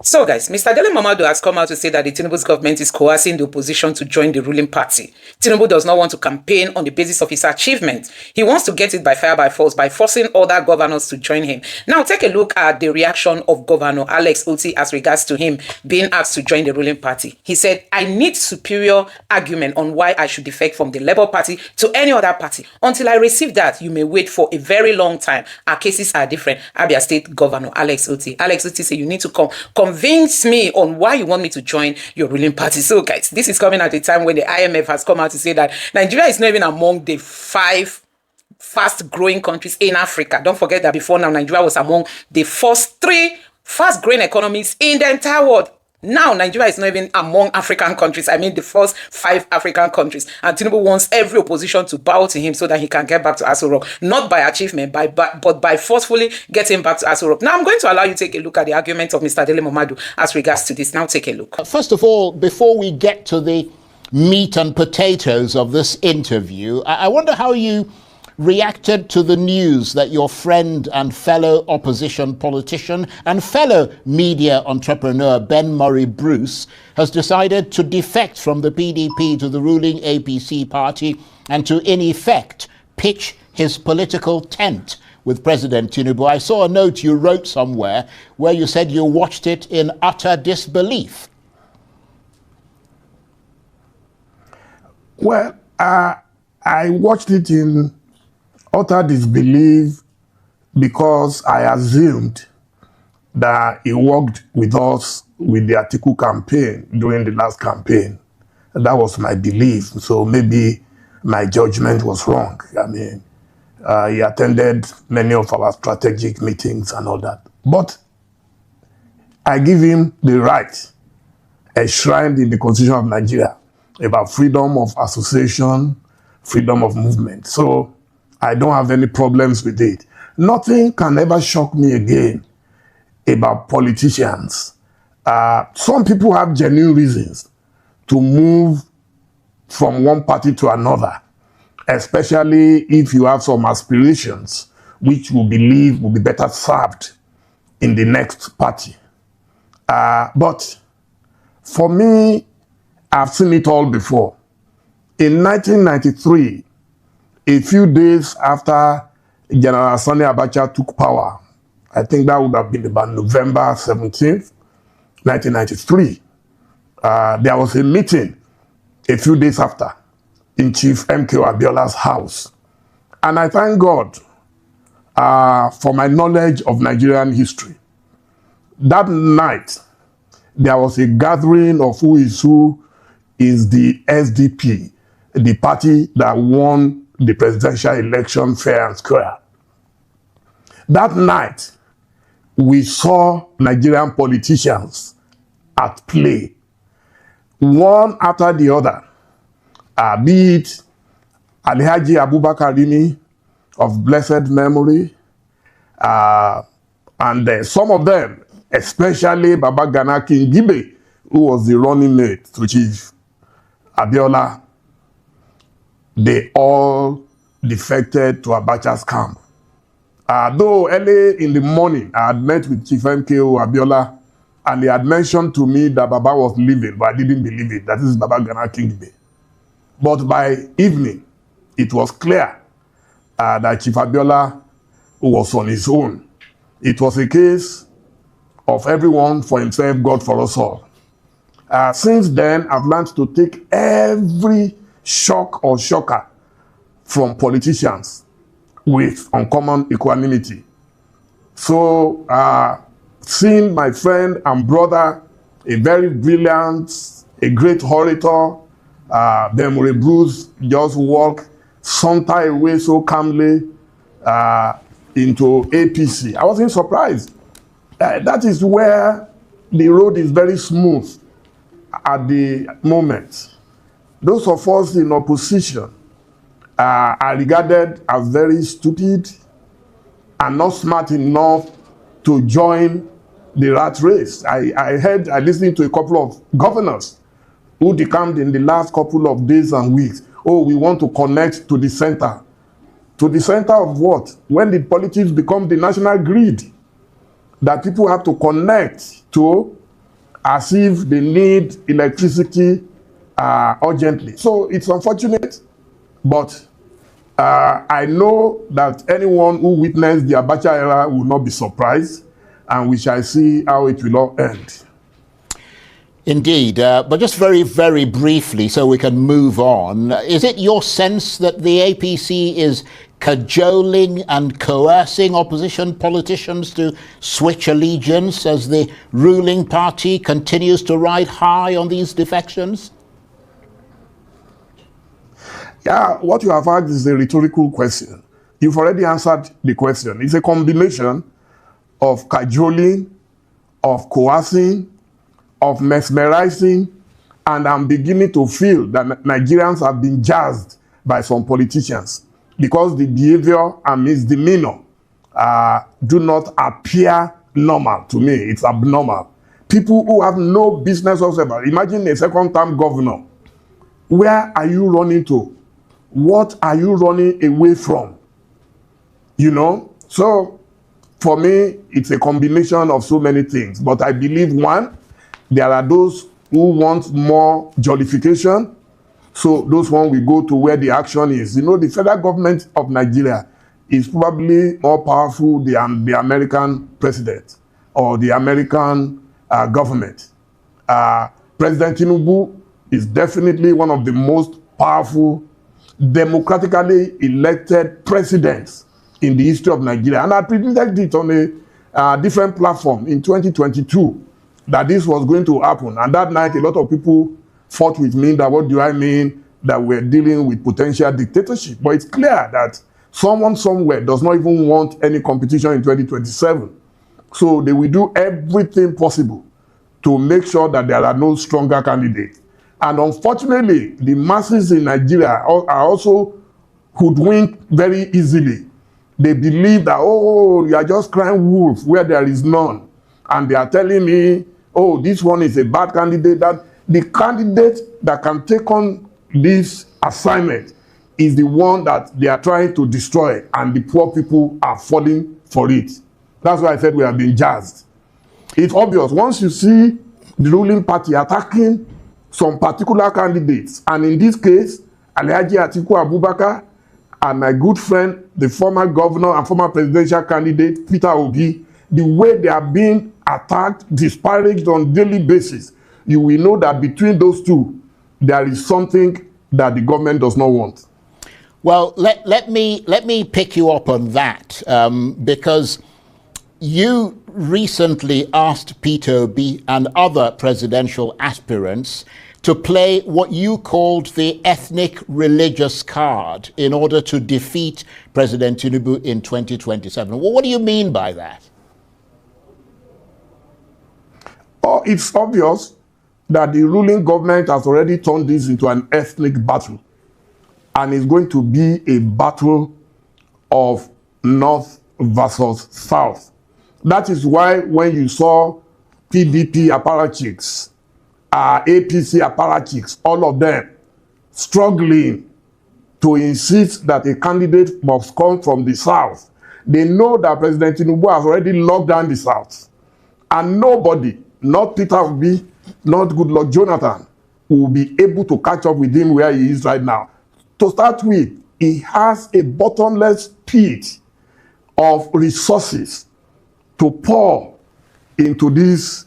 So guys, Mr. Dele Momadu has come out to say that the Tinubu's government is coercing the opposition to join the ruling party. Tinubu does not want to campaign on the basis of his achievement. He wants to get it by fire by force by forcing other governors to join him. Now take a look at the reaction of Governor Alex Otti as regards to him being asked to join the ruling party. He said, "I need superior argument on why I should defect from the Labour Party to any other party. Until I receive that, you may wait for a very long time. Our cases are different." Abia State Governor Alex Otti. Alex Otti said, "You need to convince me on why you want me to join your ruling party." So guys, this is coming at a time when the IMF has come out to say that Nigeria is not even among the 5 fast-growing countries in Africa. Don't forget that before now, Nigeria was among the first 3 fast-growing economies in the entire world. Now, Nigeria is not even among African countries. I mean, the first 5 African countries. And Tinubu wants every opposition to bow to him so that he can get back to Aso Rock. Not by achievement, but by forcefully getting back to Aso Rock. Now, I'm going to allow you to take a look at the argument of Mr. Dele Momadu as regards to this. Now, take a look. First of all, before we get to the meat and potatoes of this interview, I wonder how you reacted to the news that your friend and fellow opposition politician and fellow media entrepreneur Ben Murray Bruce has decided to defect from the PDP to the ruling APC party and to, in effect, pitch his political tent with President Tinubu. I saw a note you wrote somewhere where you said you watched it in utter disbelief. Well, I watched it in utter disbelief because I assumed that he worked with us with the Atiku campaign during the last campaign. That was my belief. So maybe my judgment was wrong. I mean, he attended many of our strategic meetings and all that. But I give him the right, enshrined in the Constitution of Nigeria, about freedom of association, freedom of movement. So I don't have any problems with it. Nothing can ever shock me again about politicians. Some people have genuine reasons to move from one party to another, especially if you have some aspirations which you believe will be better served in the next party. But for me, I've seen it all before. In 1993, a few days after General Sani Abacha took power, I think that would have been about November 17th, 1993, there was a meeting a few days after in Chief MKO Abiola's house. And I thank God for my knowledge of Nigerian history. That night, there was a gathering of who is the SDP, the party that won the presidential election fair and square. That night, we saw Nigerian politicians at play, one after the other, be it Alhaji Abubakar Rimi of blessed memory, and some of them, especially Baba Gana Kingibe, who was the running mate to Chief Abiola. They all defected to Abacha's camp. Though early in the morning, I had met with Chief MKO Abiola, and he had mentioned to me that Baba was leaving, but I didn't believe it. That is Baba Gana Kingibe. But by evening, it was clear that Chief Abiola was on his own. It was a case of everyone for himself, God for us all. Since then, I've learned to take every shock or shocker from politicians with uncommon equanimity. So, seeing my friend and brother, a very brilliant, a great orator, Ben Murray Bruce just walk saunter away so calmly into APC. I wasn't surprised. That is where the road is very smooth at the moment. Those of us in opposition are regarded as very stupid and not smart enough to join the rat race. I listened to a couple of governors who decamped in the last couple of days and weeks. Oh, we want to connect to the center. To the center of what? When did politics become the national grid that people have to connect to as if they need electricity urgently. So it's unfortunate, but I know that anyone who witnessed the Abacha era will not be surprised, and we shall see how it will all end. Indeed, but just very, very briefly, so we can move on, is it your sense that the APC is cajoling and coercing opposition politicians to switch allegiance as the ruling party continues to ride high on these defections? Yeah, what you have asked is a rhetorical question. You've already answered the question. It's a combination of cajoling, of coercing, of mesmerizing, and I'm beginning to feel that Nigerians have been jazzed by some politicians because the behavior and misdemeanor do not appear normal to me. It's abnormal. People who have no business whatsoever. Imagine a second-term governor. Where are you running to? What are you running away from? You know? So, for me, it's a combination of so many things. But I believe, one, there are those who want more jollification. So those one will go to where the action is. You know, the federal government of Nigeria is probably more powerful than the American president or the American government. President Tinubu is definitely one of the most powerful democratically elected presidents in the history of Nigeria. And I predicted it on a different platform in 2022 that this was going to happen. And that night, a lot of people fought with me that what do I mean that we're dealing with potential dictatorship. But it's clear that someone somewhere does not even want any competition in 2027. So they will do everything possible to make sure that there are no stronger candidates. And unfortunately, the masses in Nigeria are also hoodwinked very easily. They believe that, oh, you are just crying wolf where there is none. And they are telling me, oh, this one is a bad candidate. That the candidate that can take on this assignment is the one that they are trying to destroy, and the poor people are falling for it. That's why I said we have been jazzed. It's obvious. Once you see the ruling party attacking some particular candidates, and in this case, Alhaji Atiku Abubakar and my good friend, the former governor and former presidential candidate, Peter Obi, the way they are being attacked, disparaged on daily basis, you will know that between those two, there is something that the government does not want. Well, let me pick you up on that, because you recently asked Peter Obi and other presidential aspirants to play what you called the ethnic religious card in order to defeat President Tinubu in 2027. Well, what do you mean by that? Oh, it's obvious that the ruling government has already turned this into an ethnic battle, and it's going to be a battle of North versus South. That is why when you saw PDP apparatchiks, APC apparatchiks, all of them struggling to insist that a candidate must come from the South, they know that President Tinubu has already locked down the South. And nobody, not Peter Obi, not Goodluck Jonathan, will be able to catch up with him where he is right now. To start with, he has a bottomless pit of resources to pour into this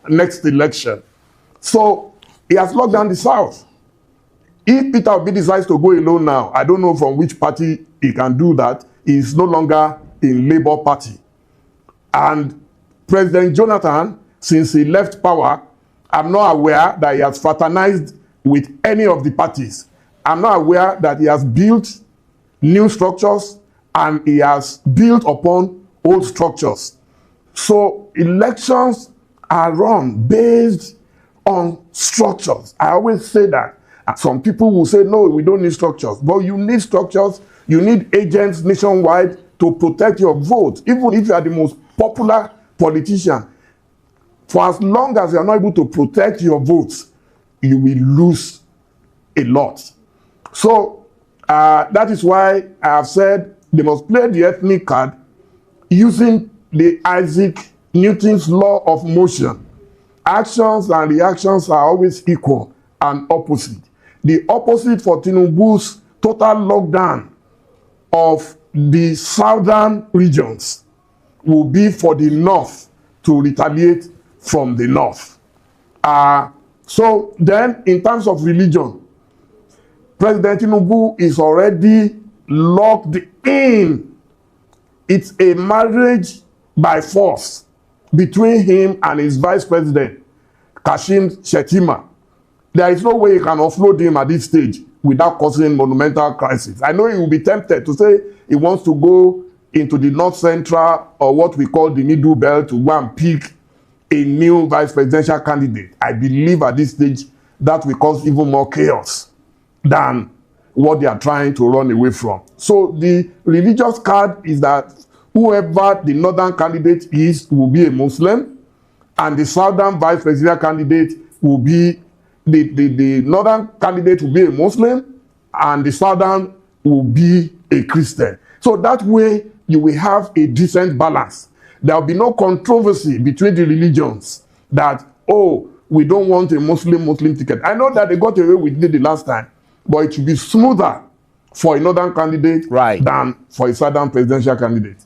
next election. So he has locked down the South. If Peter Obi decides to go alone now, I don't know from which party he can do that. He is no longer in Labour Party. And President Jonathan, since he left power, I'm not aware that he has fraternized with any of the parties. I'm not aware that he has built new structures and he has built upon old structures. So elections are run based on structures. I always say that. Some people will say, no, we don't need structures. But you need structures. You need agents nationwide to protect your vote. Even if you are the most popular politician, for as long as you are not able to protect your votes, you will lose a lot. So that is why I have said they must play the ethnic card using the Isaac Newton's law of motion. actions and reactions are always equal and opposite. The opposite for Tinubu's total lockdown of the southern regions will be for the north to retaliate from the north. So then, in terms of religion, President Tinubu is already locked in. It's a marriage by force between him and his vice president, Kashim Shettima. There is no way you can offload him at this stage without causing monumental crisis. I know he will be tempted to say he wants to go into the north central, or what we call the middle belt, to go and pick a new vice presidential candidate. I believe at this stage that will cause even more chaos than what they are trying to run away from. So the religious card is that whoever the northern candidate is will be a Muslim, and the southern vice presidential candidate will be the northern candidate will be a Muslim, and the southern will be a Christian. So that way you will have a decent balance. There will be no controversy between the religions that, oh, we don't want a Muslim ticket. I know that they got away with it the last time, but it should be smoother for a northern candidate than for a southern presidential candidate.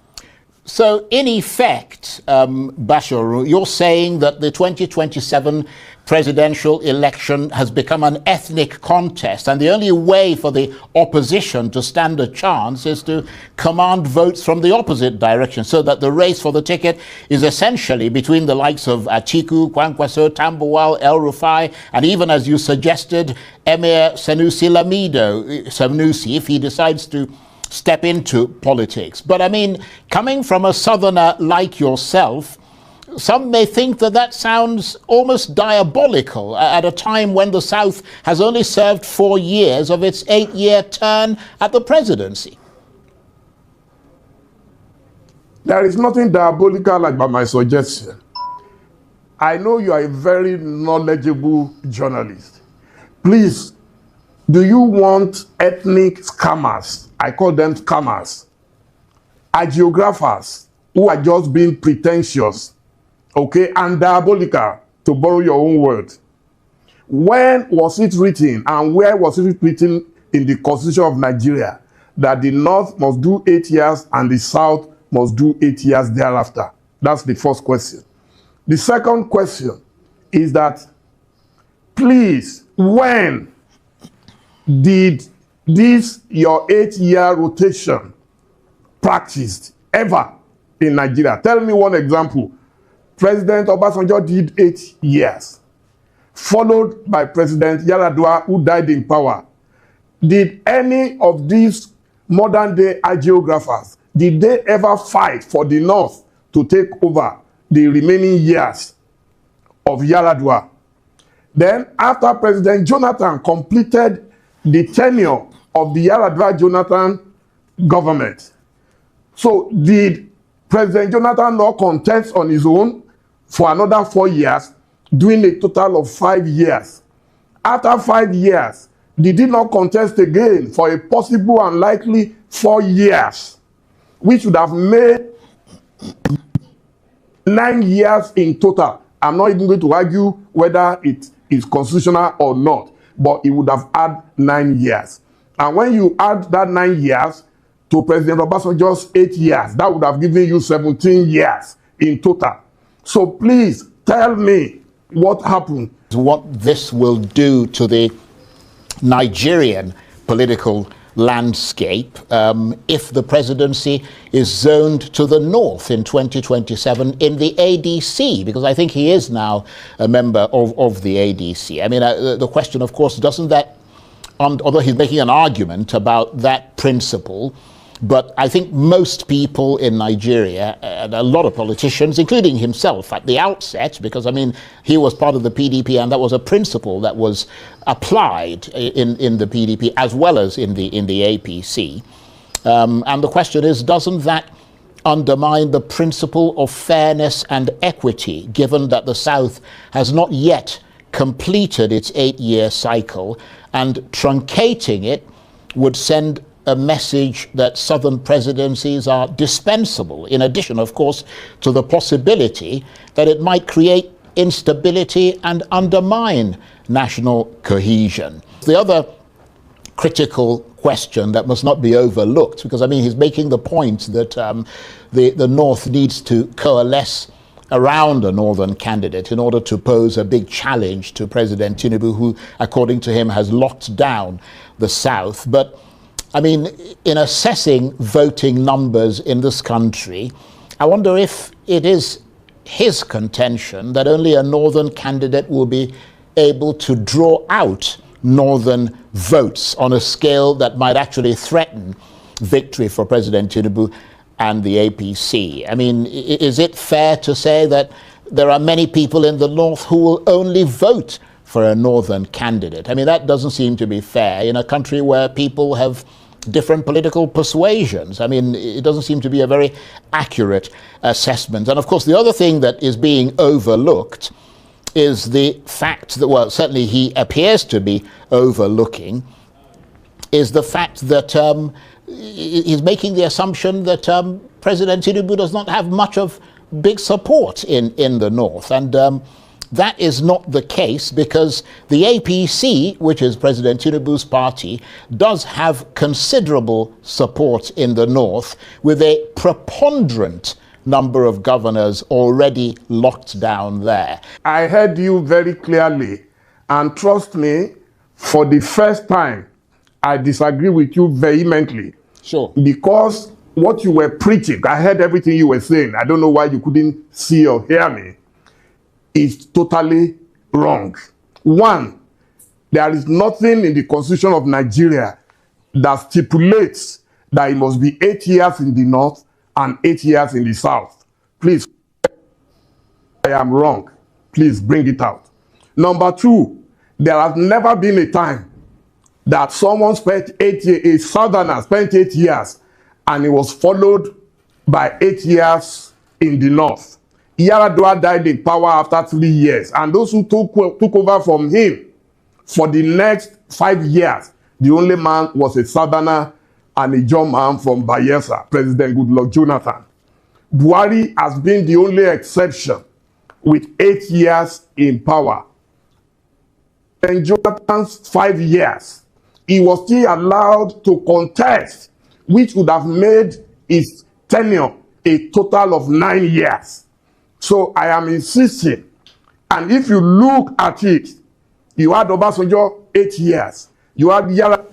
So, in effect, Bashir, you're saying that the 2027 presidential election has become an ethnic contest, and the only way for the opposition to stand a chance is to command votes from the opposite direction, so that the race for the ticket is essentially between the likes of Atiku, Kwankwaso, Tambuwal, El Rufai, and even, as you suggested, Emir Sanusi Lamido, Sanusi, if he decides to step into politics. But I mean, coming from a southerner like yourself, some may think that that sounds almost diabolical at a time when the South has only served 4 years of its 8-year term at the presidency. There is nothing diabolical about my suggestion. I know you are a very knowledgeable journalist. Please, do you want ethnic scammers? I call them scammers. Hagiographers who are just being pretentious, okay, and diabolical, to borrow your own word. When was it written, and where was it written in the Constitution of Nigeria, that the North must do 8 years and the South must do 8 years thereafter? That's the first question. The second question is that, please, when did this, your 8-year rotation, practiced ever in Nigeria? Tell me one example. President Obasanjo did 8 years, followed by President Yar'Adua, who died in power. Did any of these modern-day hagiographers, did they ever fight for the North to take over the remaining years of Yar'Adua? Then, after President Jonathan completed the tenure of the Yar'Adua-Jonathan government, so did President Jonathan not contest on his own for another 4 years, doing a total of 5 years? After 5 years, did he not contest again for a possible and likely 4 years, which would have made 9 years in total? I'm not even going to argue whether it is constitutional or not, but it would have had 9 years. And when you add that 9 years to President Obasanjo's 8 years, that would have given you 17 years in total. So please tell me what happened. What this will do to the Nigerian political landscape if the presidency is zoned to the north in 2027 in the ADC, because I think he is now a member of the ADC. I mean, the question, of course, doesn't that, although he's making an argument about that principle, but I think most people in Nigeria, and a lot of politicians, including himself at the outset, because, I mean, he was part of the PDP, and that was a principle that was applied in the PDP as well as in the APC. And the question is, doesn't that undermine the principle of fairness and equity, given that the South has not yet completed its 8-year cycle, and truncating it would send a message that southern presidencies are dispensable, in addition, of course, to the possibility that it might create instability and undermine national cohesion. The other critical question that must not be overlooked, because I mean he's making the point that the North needs to coalesce around a northern candidate in order to pose a big challenge to President Tinubu, who, according to him, has locked down the South. But I mean, in assessing voting numbers in this country, I wonder if it is his contention that only a northern candidate will be able to draw out northern votes on a scale that might actually threaten victory for President Tinubu and the APC. I mean, is it fair to say that there are many people in the North who will only vote for a northern candidate? I mean, that doesn't seem to be fair in a country where people have different political persuasions. I mean, it doesn't seem to be a very accurate assessment. And of course, the other thing that is being overlooked is the fact that, well, certainly he appears to be overlooking, is the fact that he's making the assumption that President Tinubu does not have much of big support in the North. And that is not the case, because the APC, which is President Tinubu's party, does have considerable support in the North, with a preponderant number of governors already locked down there. I heard you very clearly, and trust me, for the first time, I disagree with you vehemently. Sure. Because what you were preaching, I heard everything you were saying. I don't know why you couldn't see or hear me. Is totally wrong. One, there is nothing in the Constitution of Nigeria that stipulates that it must be 8 years in the North and 8 years in the South. Please, I am wrong. Please bring it out. Number two, there has never been a time that someone spent 8 years, a Southerner spent 8 years, and it was followed by 8 years in the North. Yaradua died in power after 3 years, and those who took over from him for the next 5 years, the only man was a Southerner and a John man from Bayelsa, President Goodluck Jonathan. Buhari has been the only exception with 8 years in power. In Jonathan's 5 years, he was still allowed to contest, which would have made his tenure a total of 9 years. So I am insisting, and if you look at it, you had Obasanjo 8 years, you had Yara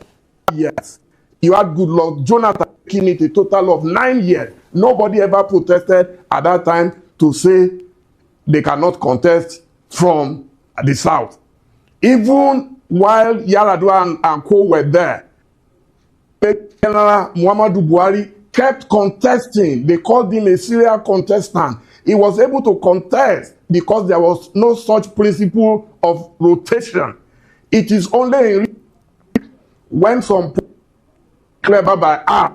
years, you had Goodluck Jonathan making it a total of 9 years. Nobody ever protested at that time to say they cannot contest from the South. Even while Yaradua and co were there, General Muhammadu Buhari kept contesting. They called him a serial contestant. He was able to contest because there was no such principle of rotation. It is only when some clever by art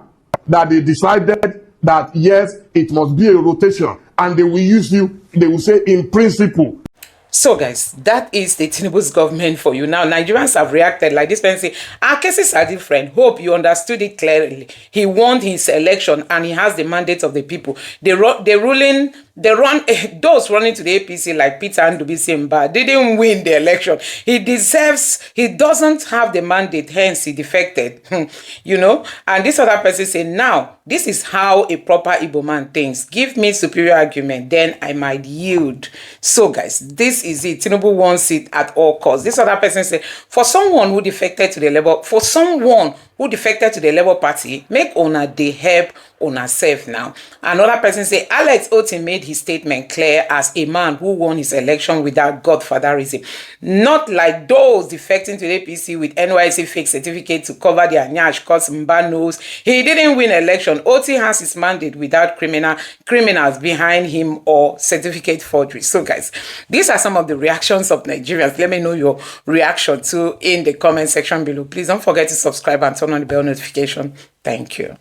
that they decided that yes, it must be a rotation, and they will use you, they will say in principle. So guys, that is the Tinubu's government for you. Now, Nigerians have reacted like this person say, our cases are different. Hope you understood it clearly. He won his election and he has the mandate of the people. Those running to the APC like Peter Ndubuisi didn't win the election. He doesn't have the mandate, hence he defected. You know, and this other person say, now, this is how a proper Igbo man thinks. Give me superior argument, then I might yield. So guys, this is it. Tinubu wants it at all costs. This other person say, for someone who defected to the Labour Party, make una dey help una self now. Another person say, Alex Otti made his statement clear as a man who won his election without godfatherism. Not like those defecting to the APC with NYC fake certificate to cover their nyash, cause Mba knows he didn't win election. Otti has his mandate without criminals behind him or certificate forgery. So guys, these are some of the reactions of Nigerians. Let me know your reaction too in the comment section below. Please don't forget to subscribe and turn on the bell notification. Thank you.